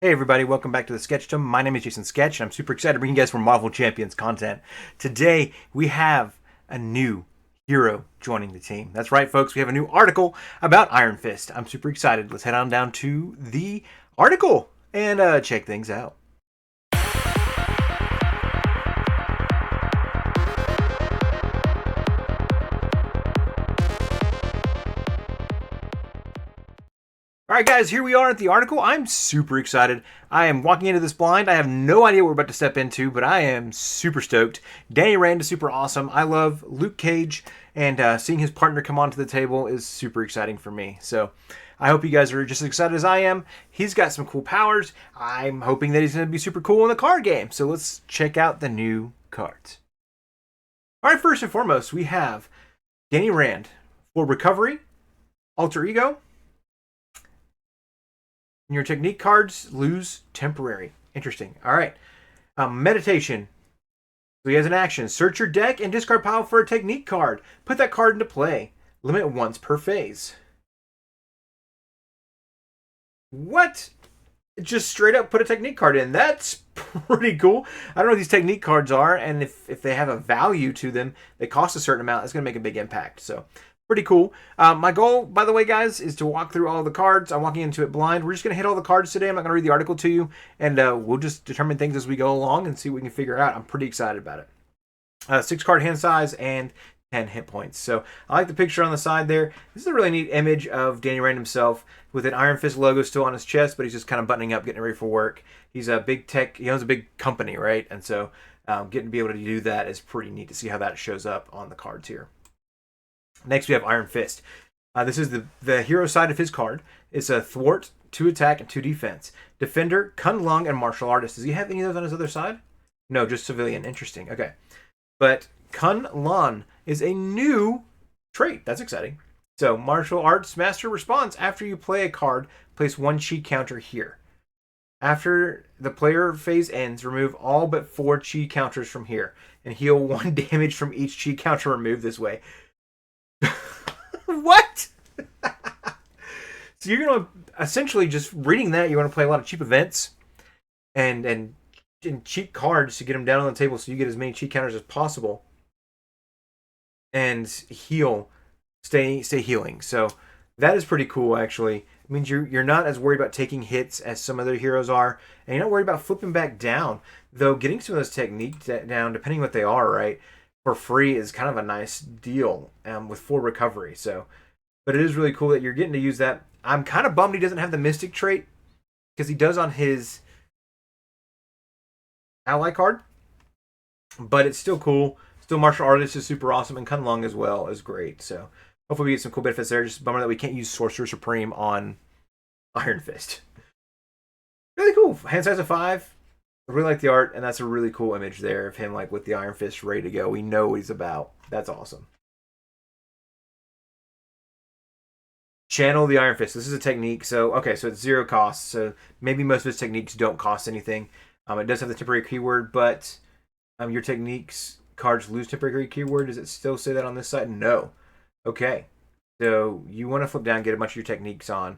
Hey everybody, welcome back to the Sketchdom. My name is Jason Sketch, and I'm super excited to bring you guys more Marvel Champions content. Today, we have a new hero joining the team. That's right, folks, we have a new article about Iron Fist. I'm super excited. Let's head on down to the article and check things out. All right, guys, here we are at the article. I'm super excited. I am walking into this blind. I have no idea what we're about to step into, but I am super stoked. Danny Rand is super awesome. I love Luke Cage, and seeing his partner come onto the table is super exciting for me. So I hope you guys are just as excited as I am. He's got some cool powers. I'm hoping that he's going to be super cool in the card game. So let's check out the new cards. All right, first and foremost, we have Danny Rand for recovery, alter ego. Your technique cards lose temporary. Interesting. All right. Meditation. So he has an action. Search your deck and discard pile for a technique card. Put that card into play. Limit once per phase. What? Just straight up put a technique card in. That's pretty cool. I don't know what these technique cards are, and if they have a value to them, they cost a certain amount, it's going to make a big impact. So pretty cool. My goal, by the way, guys, is to walk through all the cards. I'm walking into it blind. We're just going to hit all the cards today. I'm not going to read the article to you, and we'll just determine things as we go along and see what we can figure out. I'm pretty excited about it. 6 card hand size and 10 hit points. So I like the picture on the side there. This is a really neat image of Danny Rand himself with an Iron Fist logo still on his chest, but he's just kind of buttoning up, getting ready for work. He's a big tech, he owns a big company, right? And so getting to be able to do that is pretty neat to see how that shows up on the cards here. Next, we have Iron Fist. This is the hero side of his card. It's a thwart, 2 attack, and 2 defense. Defender, Kun Lung, and martial artist. Does he have any of those on his other side? No, just civilian. Interesting. Okay. But Kun Lun is a new trait. That's exciting. So, martial arts master responds after you play a card, place 1 chi counter here. After the player phase ends, remove all but 4 chi counters from here and heal 1 damage from each chi counter removed this way. What? So you're gonna essentially just reading that. You want to play a lot of cheap events and cheap cards to get them down on the table, so you get as many cheat counters as possible and heal, stay healing. So that is pretty cool. Actually, it means you're not as worried about taking hits as some other heroes are, and you're not worried about flipping back down. Though getting some of those techniques down, depending what they are, right, for free is kind of a nice deal with full recovery. So, but it is really cool that you're getting to use that. I'm kind of bummed he doesn't have the Mystic trait because he does on his ally card, but it's still cool. Still, martial artist is super awesome, and Kun Lung as well is great. So hopefully we get some cool benefits there. Just a bummer that we can't use Sorcerer Supreme on Iron Fist. Really cool. Hand size of 5. I really like the art, and that's a really cool image there of him like with the Iron Fist ready to go. We know what he's about. That's awesome. Channel the Iron Fist. This is a technique. So okay, so it's 0 cost. So maybe most of his techniques don't cost anything. It does have the temporary keyword, but your techniques cards lose temporary keyword. Does it still say that on this side? No. Okay. So you want to flip down, get a bunch of your techniques on,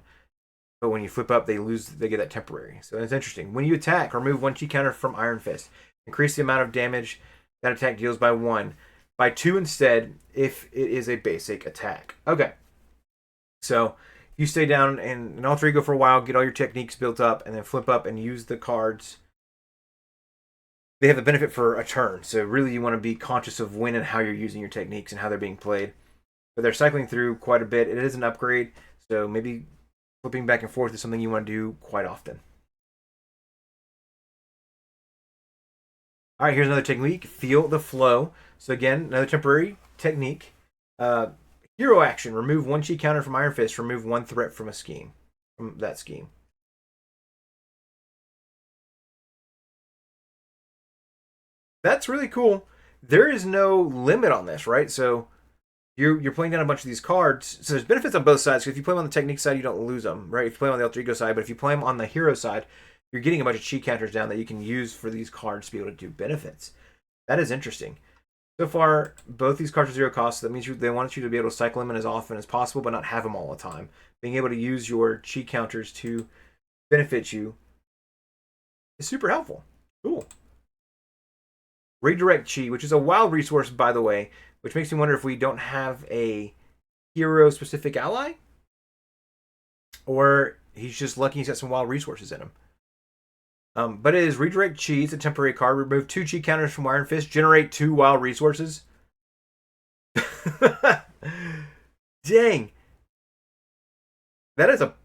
but when you flip up, they get that temporary. So that's interesting. When you attack, remove 1 chi counter from Iron Fist. Increase the amount of damage that attack deals by 1. By 2 instead, if it is a basic attack. Okay. So you stay down in an alter ego for a while, get all your techniques built up, and then flip up and use the cards. They have the benefit for a turn. So really you want to be conscious of when and how you're using your techniques and how they're being played. But they're cycling through quite a bit. It is an upgrade, so maybe flipping back and forth is something you want to do quite often. All right, here's another technique. Feel the flow. So again, another temporary technique. Hero action. Remove 1 chi counter from Iron Fist. Remove 1 threat from a scheme. From that scheme. That's really cool. There is no limit on this, right? So you're playing down a bunch of these cards. So there's benefits on both sides. So if you play them on the technique side, you don't lose them, right? If you play them on the alter ego side, but if you play them on the hero side, you're getting a bunch of chi counters down that you can use for these cards to be able to do benefits. That is interesting. So far, both these cards are 0 cost. So that means they want you to be able to cycle them in as often as possible, but not have them all the time. Being able to use your chi counters to benefit you is super helpful. Cool. Redirect Chi, which is a wild resource, by the way, which makes me wonder if we don't have a hero-specific ally? Or he's just lucky he's got some wild resources in him. But it is Redirect Chi. It's a temporary card. Remove 2 Chi counters from Iron Fist. Generate 2 wild resources. Dang. That is a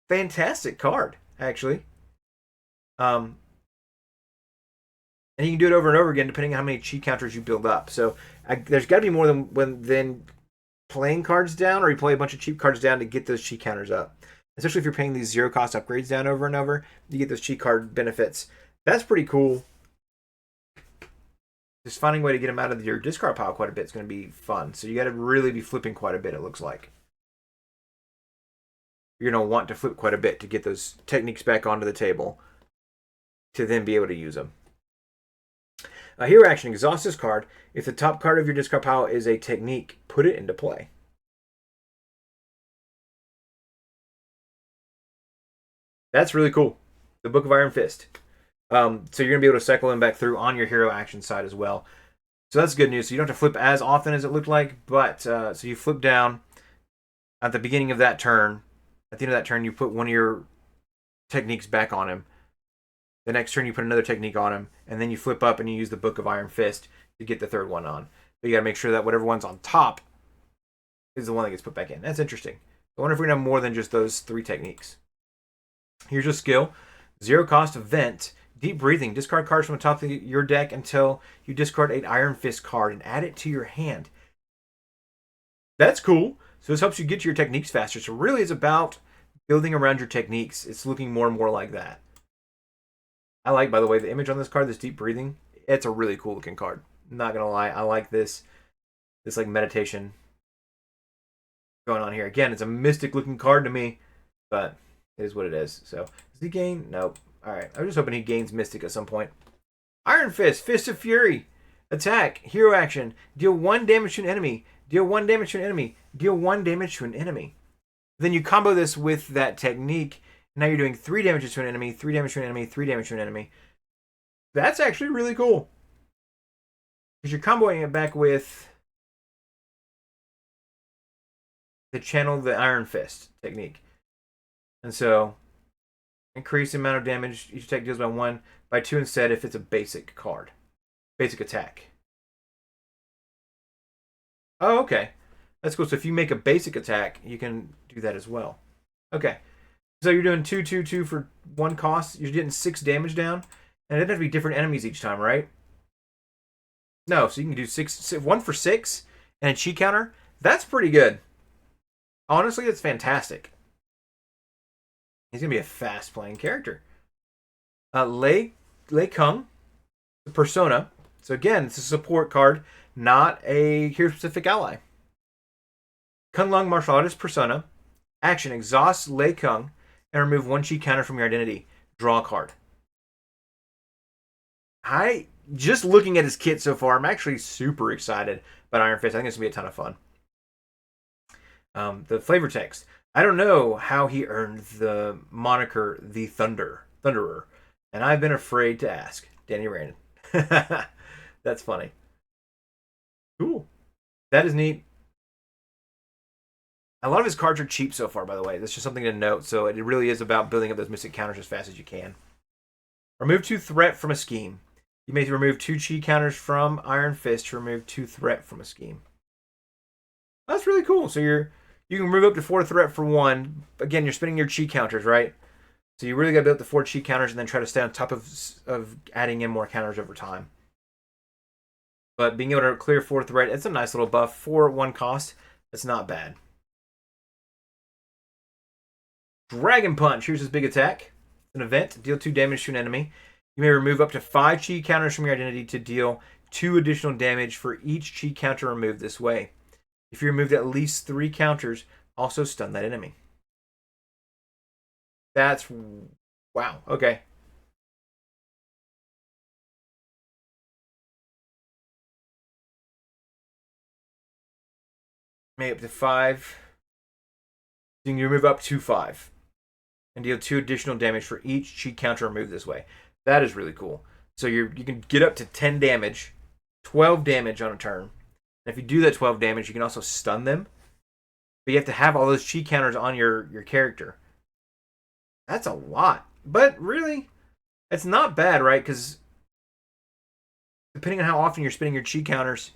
fantastic card, actually. And you can do it over and over again depending on how many Chi counters you build up. So there's got to be more than playing cards down, or you play a bunch of cheap cards down to get those Chi counters up. Especially if you're paying these 0-cost upgrades down over and over, you get those Chi card benefits. That's pretty cool. Just finding a way to get them out of your discard pile quite a bit is going to be fun. So you got to really be flipping quite a bit, it looks like. You're going to want to flip quite a bit to get those techniques back onto the table to then be able to use them. Hero action, exhaust this card. If the top card of your discard pile is a technique, put it into play. That's really cool. The Book of Iron Fist. So you're going to be able to cycle them back through on your hero action side as well. So that's good news. So you don't have to flip as often as it looked like, but so you flip down at the beginning of that turn. At the end of that turn, you put one of your techniques back on him. The next turn, you put another technique on him, and then you flip up and you use the Book of Iron Fist to get the third one on. But you got to make sure that whatever one's on top is the one that gets put back in. That's interesting. I wonder if we're going to have more than just those 3 techniques. Here's your skill. 0-cost event. Deep breathing. Discard cards from the top of your deck until you discard an Iron Fist card and add it to your hand. That's cool. So this helps you get to your techniques faster. So really it's about building around your techniques. It's looking more and more like that. I like, by the way, the image on this card, this deep breathing. It's a really cool looking card. I'm not going to lie. I like this like meditation going on here. Again, it's a mystic looking card to me, but it is what it is. So does he gain? Nope. All right. I was just hoping he gains Mystic at some point. Iron Fist, Fist of Fury. Attack, hero action. Deal 1 damage to an enemy. Deal 1 damage to an enemy. Deal 1 damage to an enemy. Then you combo this with that technique. Now you're doing 3 damages to an enemy, 3 damage to an enemy, 3 damage to an enemy. That's actually really cool. Because you're comboing it back with the channel the Iron Fist technique. And so increase the amount of damage each attack deals by 2 instead if it's a basic card. Basic attack. Oh, okay. That's cool. So if you make a basic attack, you can do that as well. Okay. So you're doing 2, 2, 2 for 1 cost. You're getting 6 damage down. And it doesn't have to be different enemies each time, right? No, so you can do 1 for 6 and a Chi counter. That's pretty good. Honestly, that's fantastic. He's going to be a fast-playing character. Lei Kung, the Persona. So again, it's a support card, not a hero-specific ally. Kunlun Martial Artist Persona. Action, exhaust Lei Kung and remove 1 Chi counter from your identity. Draw a card. Just looking at his kit so far, I'm actually super excited about Iron Fist. I think it's going to be a ton of fun. The flavor text. I don't know how he earned the moniker the Thunderer, and I've been afraid to ask. Danny Randon. That's funny. Cool. That is neat. A lot of his cards are cheap so far, by the way. That's just something to note. So it really is about building up those mystic counters as fast as you can. Remove 2 threat from a scheme. You may remove 2 Chi counters from Iron Fist to remove 2 threat from a scheme. That's really cool. So you can move up to 4 threat for 1. Again, you're spending your Chi counters, right? So you really got to build up the 4 Chi counters and then try to stay on top of adding in more counters over time. But being able to clear 4 threat, it's a nice little buff for 1 cost. That's not bad. Dragon Punch. Here's his big attack. It's an event. Deal 2 damage to an enemy. You may remove up to 5 Chi counters from your identity to deal 2 additional damage for each Chi counter removed this way. If you removed at least 3 counters, also stun that enemy. That's... wow. Okay. May up to 5. You can remove up to 5. And deal 2 additional damage for each Chi counter removed this way. That is really cool. So you can get up to 10 damage, 12 damage on a turn. And if you do that 12 damage, you can also stun them. But you have to have all those chi counters on your character. That's a lot. But really, it's not bad, right? Because depending on how often you're spending your chi counters,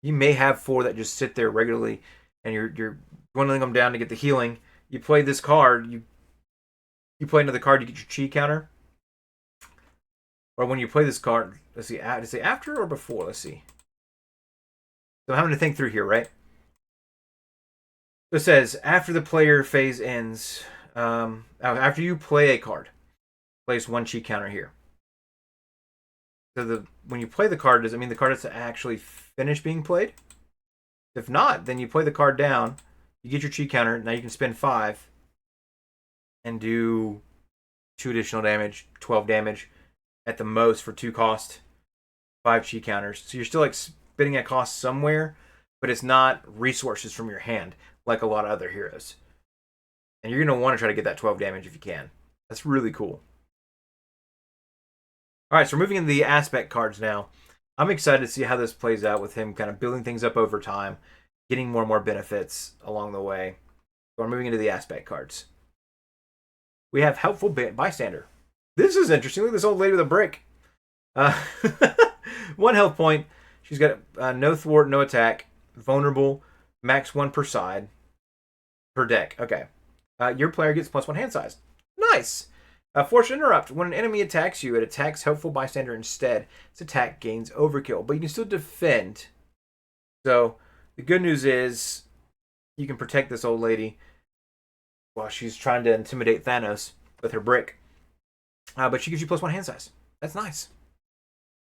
you may have 4 that just sit there regularly, and you're dwindling them down to get the healing. You play this card, you play another card, you get your chi counter. Or when you play this card, let's see, does it say after or before? Let's see. So I'm having to think through here, right? So it says after the player phase ends, after you play a card, place 1 chi counter here. So when you play the card, does it mean the card has to actually finish being played? If not, then you play the card down, you get your chi counter, now you can spend 5 and do 2 additional damage, 12 damage at the most for 2 cost, 5 chi counters. So you're still like spending a cost somewhere, but it's not resources from your hand like a lot of other heroes. And you're going to want to try to get that 12 damage if you can. That's really cool. All right, so we're moving into the aspect cards now. I'm excited to see how this plays out with him kind of building things up over time, getting more and more benefits along the way. So we're moving into the aspect cards. We have Helpful Bystander. This is interesting. Look at this old lady with a brick. 1 health point. She's got no thwart, no attack, vulnerable, max 1 per side, per deck. Okay. Your player gets +1 hand size. Nice. Force interrupt. When an enemy attacks you, it attacks Helpful Bystander instead. Its attack gains overkill, but you can still defend. So the good news is you can protect this old lady while she's trying to intimidate Thanos with her brick. But she gives you +1 hand size. That's nice.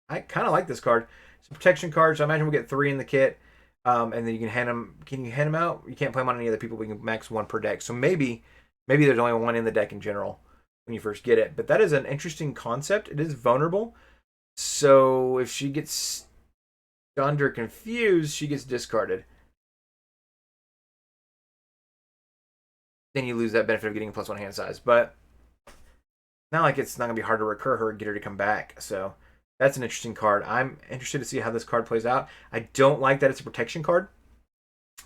I kind of like this card. It's a protection card, so I imagine we'll get 3 in the kit. And then you can hand them. Can you hand them out? You can't play them on any other people, but you can max 1 per deck. So maybe there's only 1 in the deck in general when you first get it. But that is an interesting concept. It is vulnerable. So if she gets stunned or confused, she gets discarded. Then you lose that benefit of getting a +1 hand size. But not like it's not going to be hard to recur her and get her to come back. So that's an interesting card. I'm interested to see how this card plays out. I don't like that it's a protection card,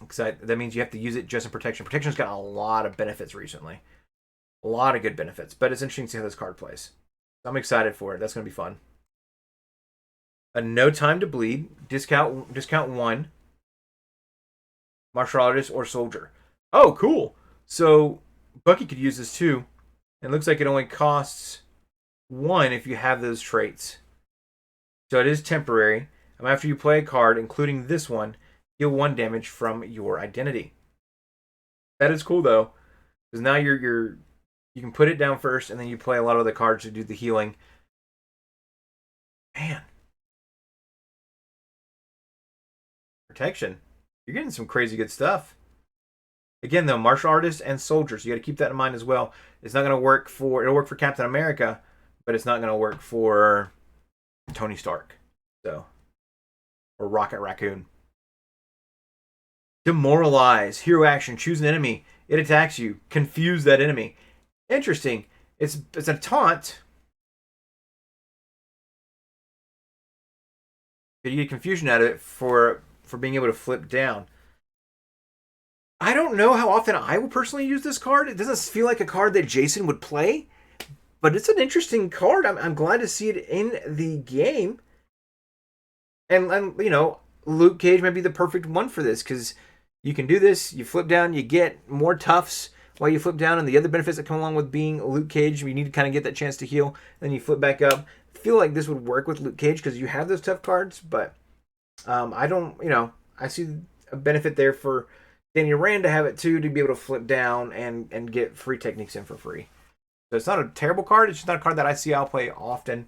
because that means you have to use it just in protection. Protection's got a lot of benefits recently. A lot of good benefits. But it's interesting to see how this card plays. So I'm excited for it. That's going to be fun. A No Time to Bleed. Discount 1. Martial artist or soldier. Oh, cool. So Bucky could use this too. It looks like it only costs 1 if you have those traits. So it is temporary. After you play a card, including this one, heal 1 damage from your identity. That is cool though, because now you can put it down first, and then you play a lot of the cards to do the healing. Man, protection. You're getting some crazy good stuff. Again, though, martial artists and soldiers, you got to keep that in mind as well. It's not going to work for. It'll work for Captain America, but it's not going to work for Tony Stark, or Rocket Raccoon. Demoralize. Hero action. Choose an enemy. It attacks you. Confuse that enemy. Interesting. It's a taunt. But you get confusion out of it for being able to flip down. I don't know how often I will personally use this card. It doesn't feel like a card that Jason would play, but it's an interesting card. I'm glad to see it in the game. And Luke Cage might be the perfect one for this, because you can do this. You flip down, you get more toughs while you flip down, and the other benefits that come along with being Luke Cage, you need to kind of get that chance to heal. Then you flip back up. I feel like this would work with Luke Cage because you have those tough cards, but I don't, I see a benefit there for Danny Rand to have it too, to be able to flip down and get free techniques in for free. So it's not a terrible card. It's just not a card that I see I'll play often,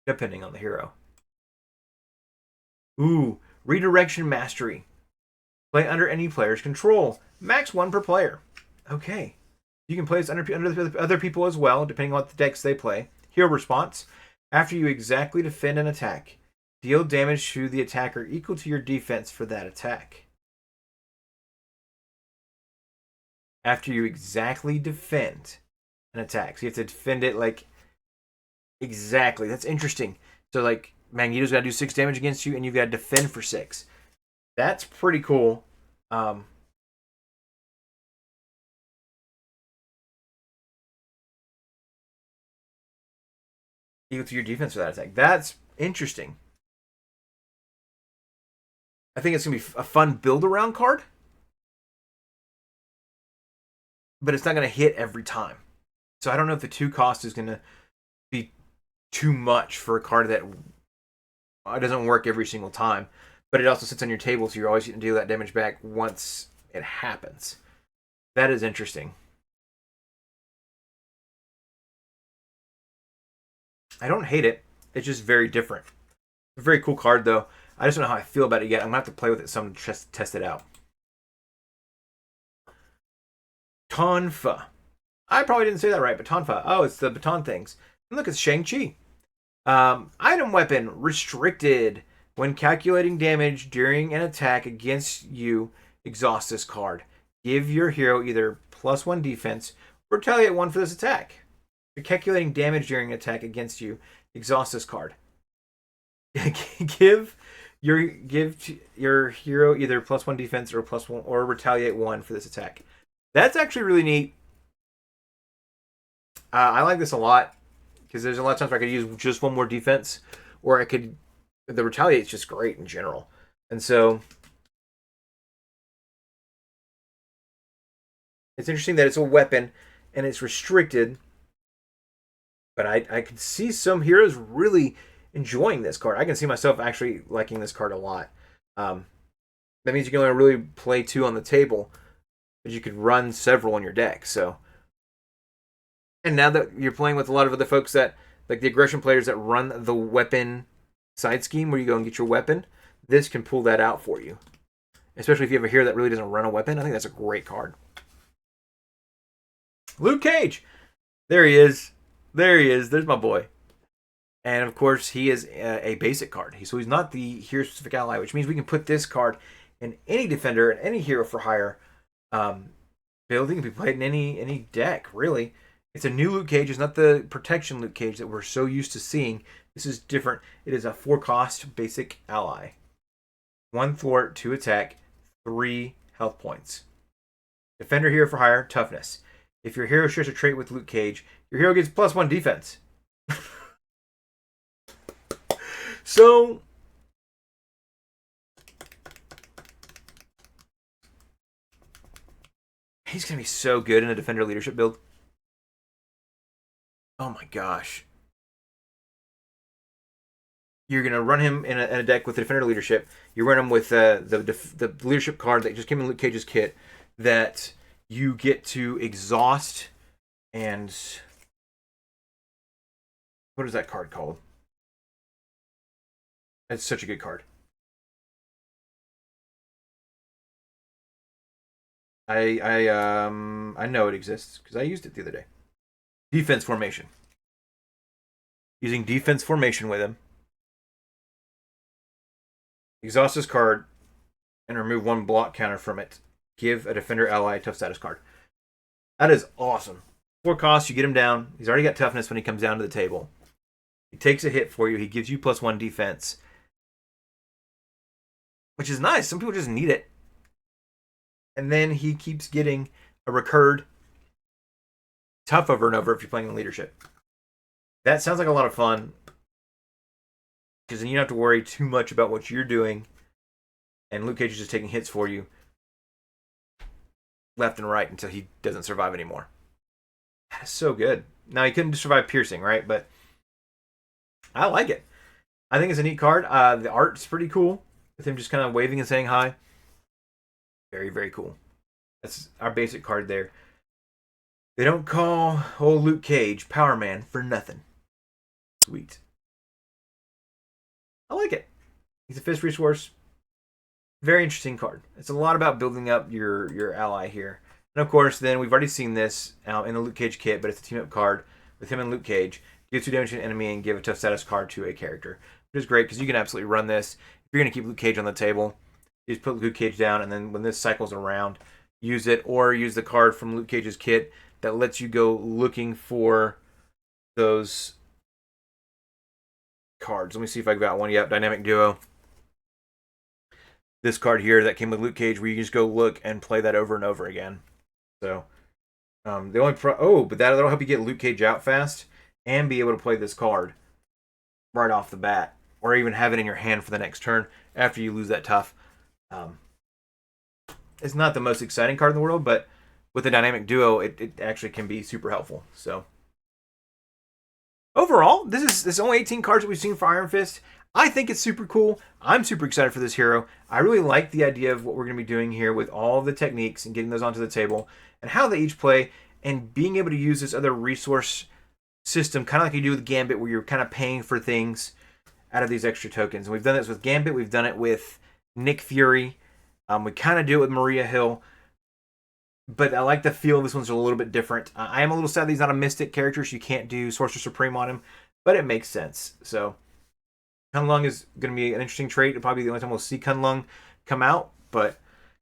depending on the hero. Ooh, Redirection Mastery. Play under any player's control. Max 1 per player. Okay. You can play this under other people as well, depending on what the decks they play. Hero response. After you exactly defend an attack, deal damage to the attacker equal to your defense for that attack. After you exactly defend an attack. So you have to defend it like Exactly. That's interesting. So like Magneto's got to do 6 damage against you, and you've got to defend for 6. That's pretty cool. Um, Equal to your defense for that attack. That's interesting. I think it's gonna be a fun build around card, but it's not gonna hit every time. So I don't know if the 2 cost is gonna be too much for a card that doesn't work every single time. But it also sits on your table, so you're always going to deal that damage back once it happens. That is interesting. I don't hate it. It's just very different. A very cool card, though. I just don't know how I feel about it yet. I'm gonna have to play with it some to test it out. Tonfa. I probably didn't say that right, but Tonfa. Oh, it's the baton things. And look, it's Shang-Chi. Item weapon restricted. When calculating damage during an attack against you, exhaust this card. Give your hero either +1 defense or retaliate 1 for this attack. If you're calculating damage during an attack against you, exhaust this card. give your hero either +1 defense or +1 or retaliate 1 for this attack. That's actually really neat. I like this a lot because there's a lot of times where I could use just 1 more defense, or I could. The retaliate's just great in general, and so it's interesting that it's a weapon and it's restricted. But I could see some heroes really enjoying this card. I can see myself actually liking this card a lot. Um, that means you can only really play 2 on the table, but you could run several in your deck. So, and now that you're playing with a lot of other folks that like the aggression players that run the weapon side scheme where you go and get your weapon, this can pull that out for you. Especially if you have a hero that really doesn't run a weapon. I think that's a great card. Luke Cage. There he is. There he is. There's my boy. And of course, he is a basic card. So he's not the hero specific ally, which means we can put this card in any defender and any hero for hire build. It can be played in any deck, really. It's a new Luke Cage. It's not the protection Luke Cage that we're so used to seeing. This is different. It is a 4-cost basic ally. 1 thwart, 2 attack, 3 health points. Defender hero for hire, toughness. If your hero shares a trait with Luke Cage, your hero gets +1 defense. So, he's going to be so good in a defender leadership build. Oh my gosh. You're going to run him in a deck with the defender leadership. You run him with the leadership card that just came in Luke Cage's kit that you get to exhaust and... What is that card called? It's such a good card. I know it exists because I used it the other day. Defense formation. Using defense formation with him. Exhaust this card and remove 1 block counter from it. Give a defender ally a tough status card. That is awesome. 4 costs, you get him down. He's already got toughness when he comes down to the table. He takes a hit for you. He gives you +1 defense, which is nice. Some people just need it. And then he keeps getting a recurred tough over and over if you're playing in leadership. That sounds like a lot of fun because then you don't have to worry too much about what you're doing, and Luke Cage is just taking hits for you left and right until he doesn't survive anymore. That is so good. Now, he couldn't survive piercing, right? But I like it. I think it's a neat card. The art's pretty cool with him just kind of waving and saying hi. Very, very cool. That's our basic card there. They don't call old Luke Cage Power Man for nothing. Sweet. I like it. He's a fist resource. Very interesting card. It's a lot about building up your ally here. And of course, then we've already seen this in the Luke Cage kit, but it's a team up card with him and Luke Cage. Give 2 damage to an enemy and give a tough status card to a character, which is great because you can absolutely run this. If you're going to keep Luke Cage on the table, you just put Luke Cage down, and then when this cycles around, use it, or use the card from Luke Cage's kit that lets you go looking for those cards. Let me see if I got one. Yep, Dynamic Duo. This card here that came with Luke Cage, where you can just go look and play that over and over again. So, the only but that'll help you get Luke Cage out fast and be able to play this card right off the bat, or even have it in your hand for the next turn after you lose that tough. It's not the most exciting card in the world, but with the Dynamic Duo, it actually can be super helpful. So, overall, this is only 18 cards that we've seen for Iron Fist. I think it's super cool. I'm super excited for this hero. I really like the idea of what we're going to be doing here with all of the techniques and getting those onto the table and how they each play, and being able to use this other resource system, kind of like you do with Gambit, where you're kind of paying for things out of these extra tokens. And we've done this with Gambit. We've done it with Nick Fury. We kind of do it with Maria Hill. But I like the feel. This one's a little bit different. I am a little sad that he's not a Mystic character, so you can't do Sorcerer Supreme on him. But it makes sense. So Kunlun is going to be an interesting trait. It'll probably be the only time we'll see Kunlun come out. But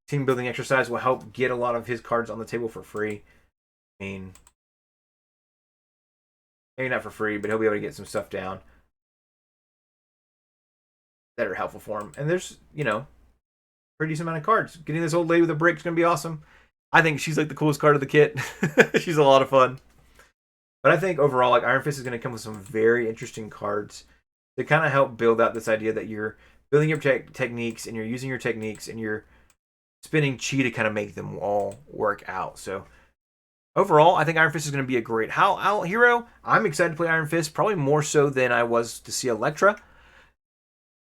team building exercise will help get a lot of his cards on the table for free. I mean, maybe not for free, but he'll be able to get some stuff down that are helpful for him. And there's, pretty decent amount of cards. Getting this old lady with a brick is going to be awesome. I think she's like the coolest card of the kit. She's a lot of fun. But I think overall, like, Iron Fist is going to come with some very interesting cards to kind of help build out this idea that you're building your techniques, and you're using your techniques, and you're spending chi to kind of make them all work out. So overall, I think Iron Fist is going to be a great hero. I'm excited to play Iron Fist, probably more so than I was to see Elektra.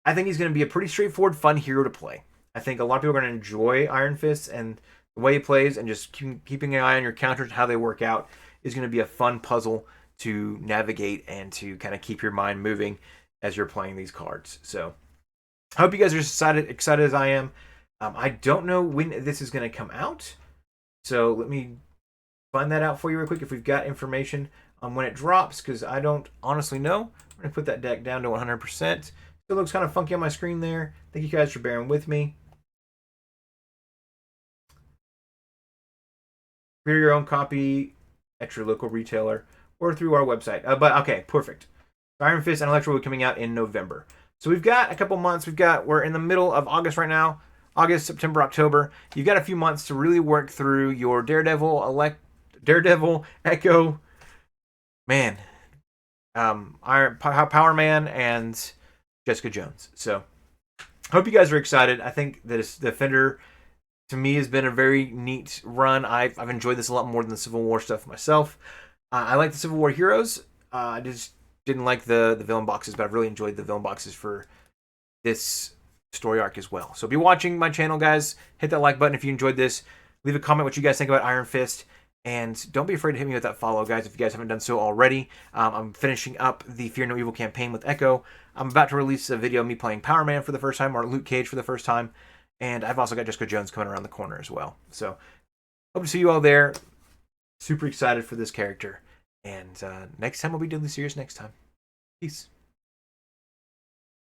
I think he's going to be a pretty straightforward, fun hero to play. I think a lot of people are going to enjoy Iron Fist and the way he plays, and just keeping an eye on your counters, how they work out, is going to be a fun puzzle to navigate and to kind of keep your mind moving as you're playing these cards. So I hope you guys are excited as I am. I don't know when this is going to come out, so let me find that out for you real quick if we've got information on when it drops, because I don't honestly know. I'm going to put that deck down to 100%. Still looks kind of funky on my screen there. Thank you guys for bearing with me. Prepare your own copy at your local retailer or through our website. But okay, perfect. Iron Fist and Elektra will be coming out in November. So we've got a couple months. We're in the middle of August right now. August, September, October. You've got a few months to really work through your Daredevil, Echo, Power Man, and Jessica Jones. So I hope you guys are excited. I think this Defender, to me, has been a very neat run. I've enjoyed this a lot more than the Civil War stuff myself. I like the Civil War heroes. I just didn't like the villain boxes, but I've really enjoyed the villain boxes for this story arc as well. So be watching my channel, guys. Hit that like button if you enjoyed this. Leave a comment what you guys think about Iron Fist. And don't be afraid to hit me with that follow, guys, if you guys haven't done so already. I'm finishing up the Fear No Evil campaign with Echo. I'm about to release a video of me playing Power Man for the first time, or Luke Cage for the first time. And I've also got Jessica Jones coming around the corner as well. So hope to see you all there. Super excited for this character. And next time we'll be doing the series next time. Peace.